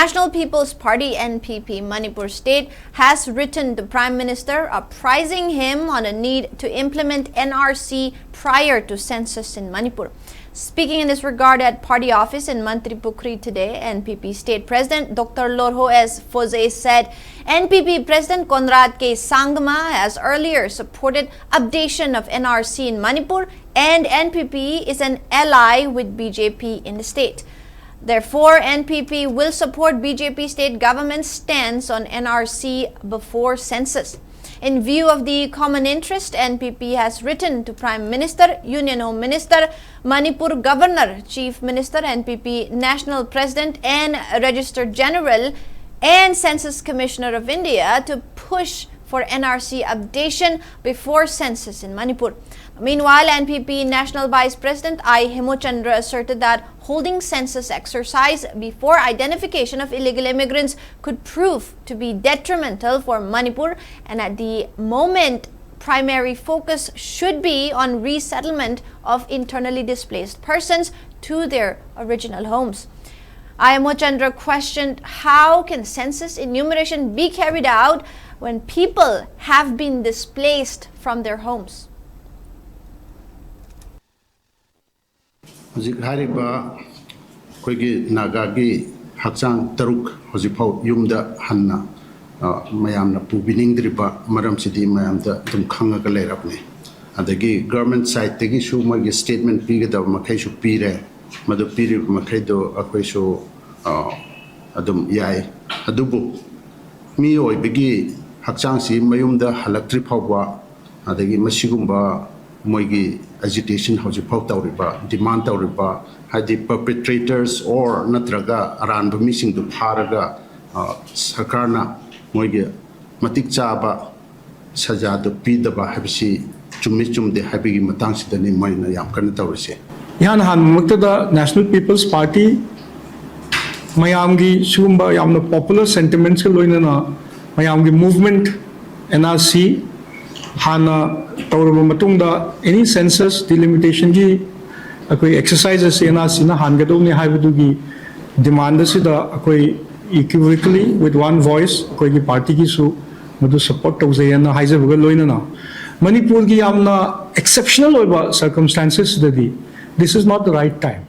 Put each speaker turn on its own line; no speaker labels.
National People's Party (NPP) Manipur state has written the Prime Minister apprising him on a need to implement NRC prior to census in Manipur. Speaking in this regard at party office in Manipuri today, NPP State President Dr. Lorho S. Foze said NPP President Conrad K. Sangma has earlier supported updation of NRC in Manipur, and NPP is an ally with BJP in the state. Therefore, NPP will support BJP state government's stance on NRC before census. In view of the common interest, NPP has written to Prime Minister, Union Home Minister, Manipur Governor, Chief Minister, NPP National President and Registrar General and Census Commissioner of India to push for NRC updation before census in Manipur. Meanwhile, NPP National Vice President I. Hemochandra asserted that holding census exercise before identification of illegal immigrants could prove to be detrimental for Manipur, and at the moment, primary focus should be on resettlement of internally displaced persons to their original homes. Hemochandra questioned how can census enumeration be carried out when people have been displaced from their homes.
Hojik hariba koigi nagagi hakchang taruk hojipau yumda hanna mayamna pubiningdriba maram sidi mayamda tum khanga ga lerapne adagi government side tegi shu magi statement pigada makai shu pire madu piri makai do akoi shu adum yai adubu mi oi bigi hakchang si mayumda halaktri phawba adagi masigumba moigi agitation hojipau tawriba demand tawriba hadi perpetrators or natraga aran mising du pharaga sakarna moigi matik chaba saja du pidaba habisi chummi chumde habigi matang sidani moina yam kan tawrise
yan han muktada National People's Party mayamgi sumba yamna popular sentiments ke loinana mayamgi movement NRC hana tawraba matungda any census delimitation gi akoi exercises NRC na hangadone haibudugi demand sida akoi equivocally with one voice akoi gi party gi su madu support tawzayana haijabuga loinana Manipur gi yamna exceptional oiba circumstances dadi this is not the right time.